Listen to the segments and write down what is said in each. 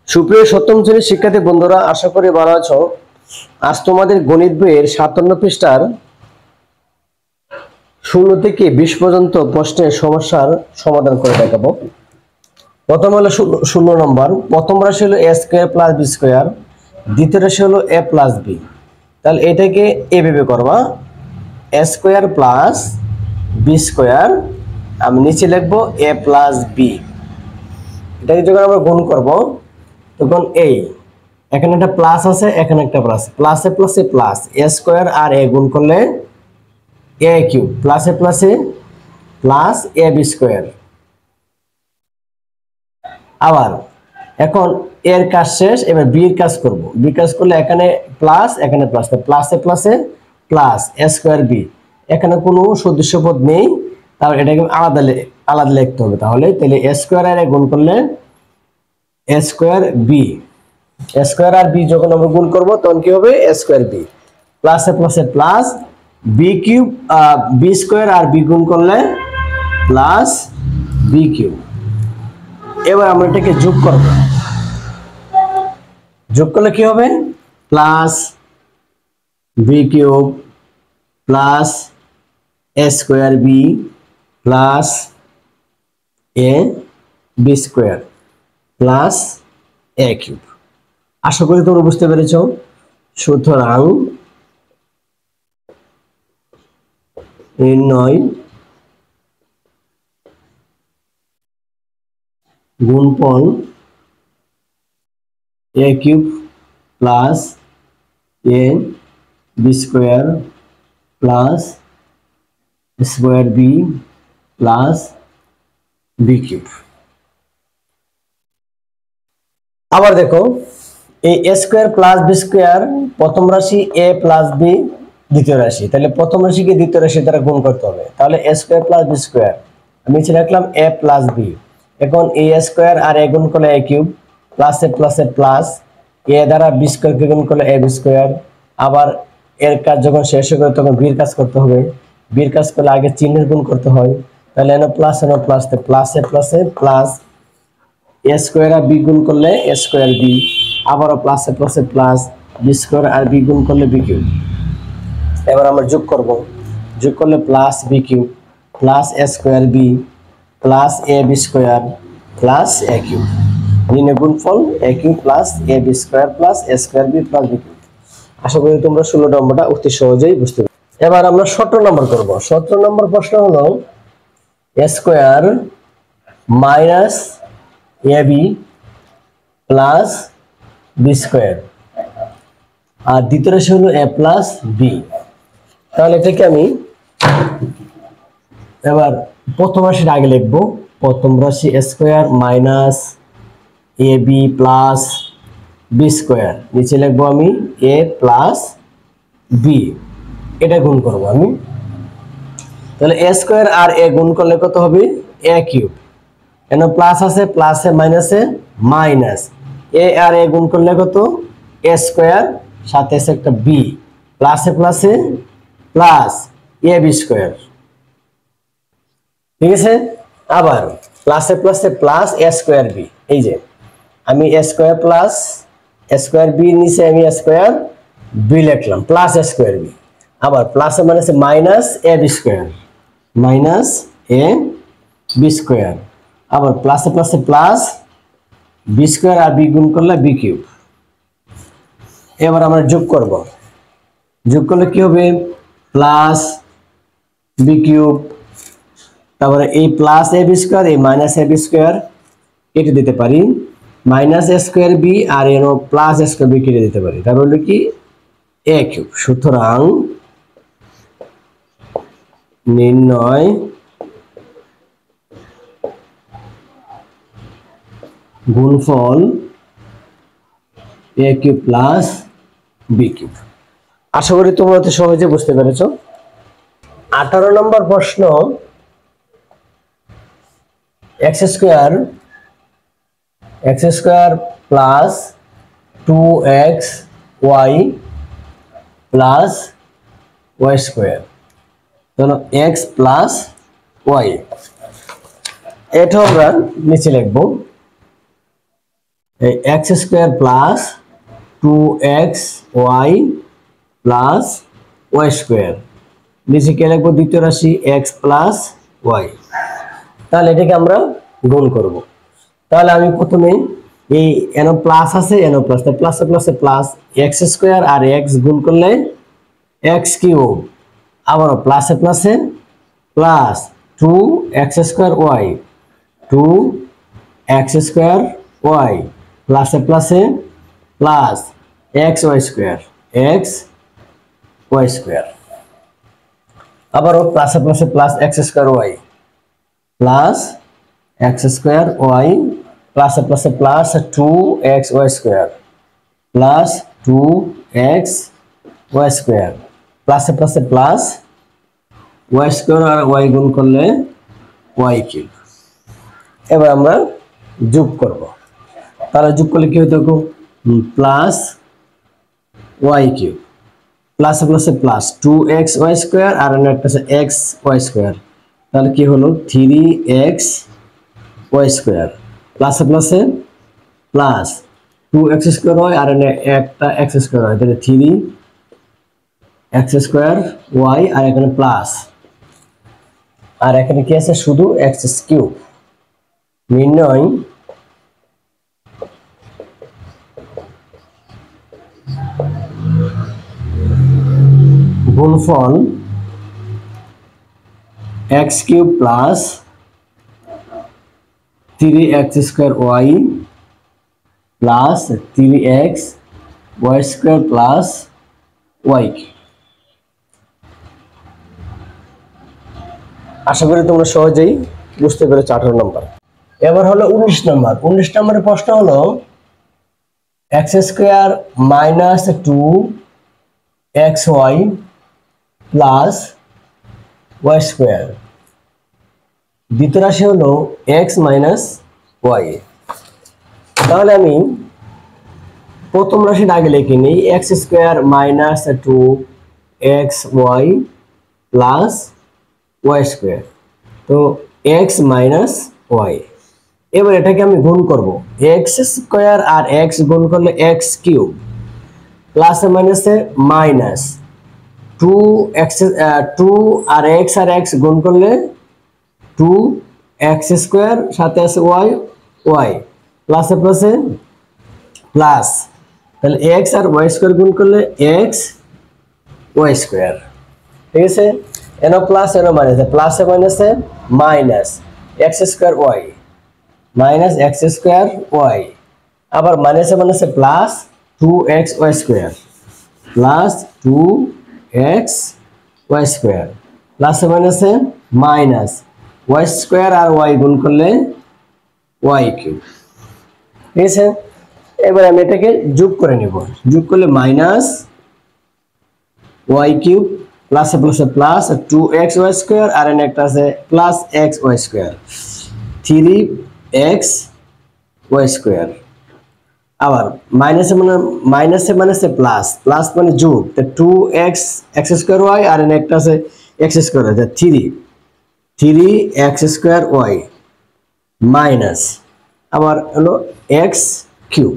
সুপ্রিয় সপ্তম শ্রেণীর শিক্ষার্থী বন্ধুরা, আশা করি ভালো আছো। আজ তোমাদের গণিত বইয়ের 57 পৃষ্ঠার 0 থেকে 20 পর্যন্ত প্রশ্নের সমস্যার সমাধান করে দেখাবো। প্রথম হলো 0 নম্বর। প্রথম রাশি হলো a square plus b square, দ্বিতীয় রাশি হলো a প্লাস b। তাহলে এটাকে এভাবে করবা, a square plus b square, আমি নিচে লিখবো a প্লাস b। এটাকে যখন আমরা গুণ করব তখন এখানে একটা প্লাস আছে, এখানে একটা প্লাস, প্লাসে প্লাসে প্লাস, a স্কয়ার আর a গুণ করলে a কিউব, প্লাসে প্লাসে প্লাস ab স্কয়ার। আবার এখন এর কাজ শেষ, এবার বি এর কাজ করব। বি কাজ করলে এখানে প্লাস, এখানে প্লাস, প্লাসে প্লাসে প্লাস a স্কয়ার b। এখানে কোনো সদস্য পদ নেই, তাহলে এটাকে আলাদা লিখতে হবে। তাহলে a স্কয়ার আর a গুণ করলে a square b, a square আর b যখন আমরা গুণ করব তখন কি হবে, a স্কয়ার b, প্লাসে প্লাসে plus b cube, b square আর b গুণ করলে প্লাস b কিউব। এবার আমরা এটাকে যোগ করব, যোগ করলে কি হবে, plus b cube plus a square b plus a b square plus a cube. আশা করি তোমরা বুঝতে পেরেছো। সুতরাং নির্ণয় গুণফল a cube plus a b square plus square b plus b cube. আবার দেখো, এই a square plus b square প্রথম রাশি, a প্লাস b দ্বিতীয় রাশি, তাহলে প্রথম রাশিকে দ্বিতীয় রাশি দ্বারা গুণ করতে হবে। তাহলে a square plus b square, আমি নিচে রাখলাম a প্লাস b। এখন a স্কয়ার আর a গুণ করলে a কিউব, প্লাসে প্লাসে প্লাস, a দ্বারা b স্কয়ারকে গুণ করলে a b স্কয়ার। আবার এর কাজ যখন শেষ হবে তখন b এর কাজ করতে হবে। b এর কাজ করলে আগে চিহ্নের গুণ করতে হয়, তাহলে এনো প্লাস প্লাসে প্লাসে প্লাস, a স্কয়ার আর b গুণ করলে a স্কয়ার b, আবারও প্লাসে প্লাসে প্লাস, b স্কয়ার আর b গুণ করলে b কিউব। এবার আমরা যোগ করব, যোগ করলে plus b cube plus a square b plus a b square plus a cube. নির্ণয় গুণফল a cube plus a b square plus a square b plus b cube. আশা করি তোমরা 16 নম্বরটা অতি সহজেই বুঝতে পারবে। এবার আমরা 17 নম্বর করব। 17 নম্বর প্রশ্ন হলো a square minus ab plus b square, আর দ্বিতীয় রাশি হলো a প্লাস b। তাহলে এটাকে আমি এবার প্রথম রাশির আগে লিখবো। প্রথম রাশি a square minus ab plus b square, নিচে লিখবো আমি a প্লাস b, এটা গুণ করব আমি। তাহলে a স্কয়ার আর a গুণ করলে কত হবে, a কিউব। কেন প্লাস আছে, প্লাসে মাইনাসে মাইনাস, a আর a গুণ করলে কত, a স্কয়ার, সাথে আছে একটা b, প্লাসে প্লাসে প্লাস a b স্কয়ার। ঠিক আছে, আবার প্লাসে প্লাসে প্লাস a স্কয়ার b। এই যে আমি a square plus a square b নিচে আমি a স্কয়ার b লিখলাম প্লাস a স্কয়ার b, আবার প্লাসে মাইনাসে minus a b square, minus a b square, আবার প্লাসে প্লাসে প্লাস b স্কয়ার আর b গুণ করলে b কিউব। এবার আমরা যোগ করব, যোগ করলে কি হবে, প্লাস b কিউব, তারপরে এই প্লাস a b স্কয়ার, এই মাইনাস a b স্কয়ার কেটে দিতে পারি, মাইনাস a স্কয়ার b আর এর প্লাস a স্কয়ার b কেটে দিতে পারি, তারপর হলো কি a কিউব। সুতরাং নির্ণয় গুণফল a cube plus b cube. আশা করি তোমরা অতি সহজে বুঝতে পেরেছো। 18 নম্বর প্রশ্ন, x square plus 2xy plus y square, তাহলে x প্লাস y, এটা আমরা নিচে লিখবো x square plus 2xy plus y square, নিচে কে লিখবো দ্বিতীয় রাশি এক্স প্লাস ওয়াই। তাহলে এটাকে আমরা গুণ করব। তাহলে আমি প্রথমে এই এন প্লাস আছে এন প্লাস, প্লাসে প্লাসে প্লাস, এক্স স্কোয়ার আর এক্স গুণ করলে এক্স কিউব, আবারও প্লাসে প্লাসে plus 2x square y, 2x square y, প্লাসে প্লাসে plus x y square, x y square, আবারও প্লাসে প্লাসে plus x square Y, plus x square y, প্লাসে প্লাসে plus 2xy square, plus 2xy square, প্লাসে প্লাসে প্লাস ওয়াই স্কোয়ার আর ওয়াই গুণ করলে ওয়াই কিউব। এবার আমরা যোগ করব। তাহলে যোগ করলে কি হতো প্লাস ওয়াই কিউব, প্লাসে প্লাসে প্লাস 2xy স্কোয়ার আর একটা আছে xy স্কোয়ার, তাহলে কি হলো 3xy স্কোয়ার, প্লাসে প্লাসে প্লাস 2x স্কোয়ার হয় আর একটা x স্কোয়ার হয়, তাহলে 3x স্কোয়ার ওয়াই, আর এখানে প্লাস, আর এখানে কি আছে শুধু x কিউব। নির্ণয় গুণফল x cube plus 3x square Y plus 3x Y square plus Y. আশা করি তোমরা সহজেই বুঝতে পেরেছো 18 নম্বর। এবার হলো 19 নম্বর। 19 নম্বরের প্রশ্ন হলো x square minus 2xy plus y square, দ্বিতীয় রাশি হলো x মাইনাস ওয়াই। তাহলে আমি প্রথম রাশিটা আগে লিখে নিই, x square minus 2xy plus y square, তো এক্স মাইনাস ওয়াই। এবার এটাকে আমি গুণ করব, এক্স স্কোয়ার আর এক্স গুণ করলে এক্স কিউব, প্লাসে মাইনাসে মাইনাস 2 আর এক্স গুণ করলে 2x স্কোয়ার, সাথে আছে ওয়াই ওয়াই, প্লাসে প্লাসে প্লাস, তাহলে এক্স আর ওয়াই স্কোয়ার গুণ করলে এক্স ওয়াই স্কোয়ার। ঠিক আছে, এন প্লাস এন মাইনাস, প্লাসে মাইনাসে minus x square Y minus x square y, আবার মাইনাসে মাইনাসে plus 2xy square plus 2x y square, প্লাসে মাইনাসে মাইনাস ওয়াই স্কোয়ার আর ওয়াই গুণ করলে ওয়াই কিউব। ঠিক আছে, এবার আমি এটাকে যোগ করে নিব, যোগ করলে মাইনাস ওয়াই কিউব, প্লাসে প্লাসে প্লাস 2xy স্কোয়ার আর একটা আছে plus xy square, 3xy square, আবার মাইনাসে মাইনাসে প্লাস, প্লাস মানে যোগ, 2x স্কোয়ার ওয়াই আর একটা আছে X square, 3x square Y minus, আবার হলো এক্স কিউব।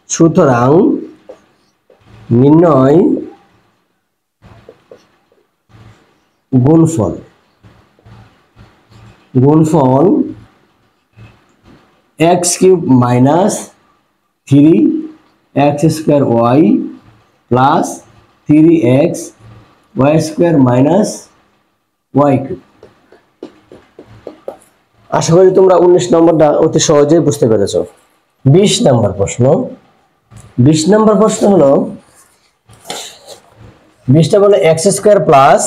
সুতরাং নির্ণয় গুণফল X cube minus 3x square Y plus 3x Y square minus Y cube. আশা করি তোমরা 19 নম্বরটা অতি সহজেই বুঝতে পেরেছো। 20 নম্বর প্রশ্ন। 20 নম্বর প্রশ্ন হলো, 20টা বলে x square plus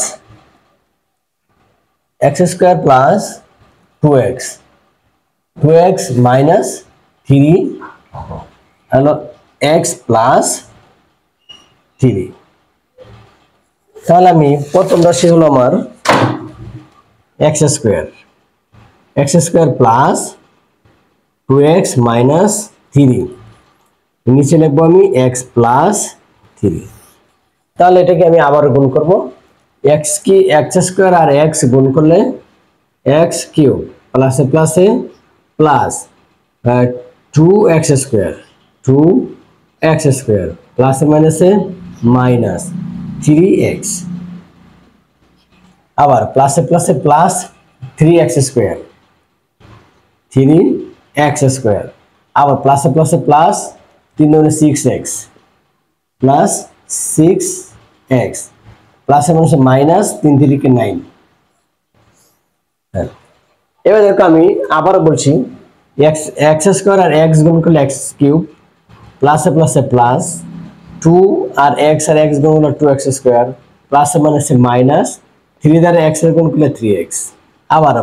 2x minus 3 হলো x প্লাস 3। তাহলে আমি প্রথম রাশি হলো আমার x square plus 2x minus 3, নিচে লিখবো আমি x প্লাস 3। তাহলে এটাকে আমি আবার গুণ করব, x স্কোয়ার আর x গুণ করলে x কিউব, প্লাসে প্লাসে plus 2x square 2x square প্লাসে মাইনাসে মাইনাস 3x, আবার প্লাসে প্লাসে plus 3x square 3x square, আবার প্লাসে প্লাসে প্লাস 3 দুগুণে 6x প্লাস 6x প্লাসে মাইনাসে মাইনাস 3 3 কে 9। এবার দেখো আমি আবার বলছি x স্কয়ার আর x গুণ করলে x কিউব প্লাসে প্লাসে প্লাস 2 আর x গুণ করলে 2x স্কয়ার প্লাসে মাইনাসে মাইনাস 3 দ্বারা x এর গুণ করলে 3x, আবার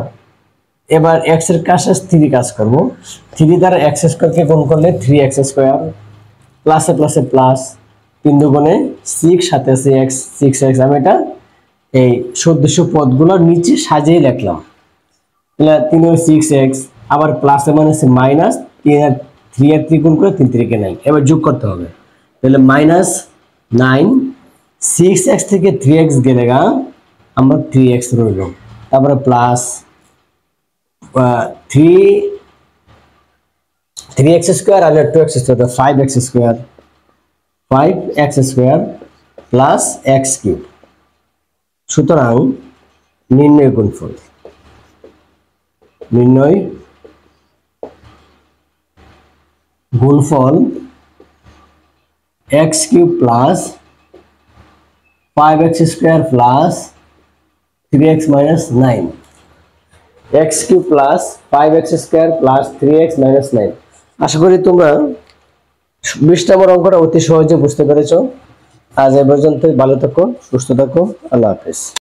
এবার x এর কাছে 3 কাজ করব, 3 দ্বারা x স্কয়ার কে গুণ করলে 3x স্কয়ার প্লাসে প্লাসে প্লাস 3 দুগুণে 6 সাথে আছে x 6x। আমি এটা এই সদস্য পদগুলো নিচে সাজিয়ে লিখলাম, তাহলে 3 এর 6x, আবার প্লাসে মাইনাসে মাইনাস 3 আর 3 এর 3 গুণ করে 3 3 কে 9, এবার যোগ করতে হবে, তাহলে মাইনাস 9 6x থেকে 3x গেলে গা আমরা 3x রইল, তারপরে প্লাস 3x স্কয়ার আর 2x square 5x square 5x square plus x cube. সুতরাং নির্ণয় গুণফল, নির্ণয় গুণফল x cube plus 5x square plus 3x minus 9, x cube plus 5x square plus 3x minus 9। আশা করি তোমরা 20 নম্বর অঙ্কটা অতি সহজে বুঝতে পেরেছো। আজ এ পর্যন্ত, ভালো থাকো, সুস্থ থাকো, আল্লাহ হাফেজ।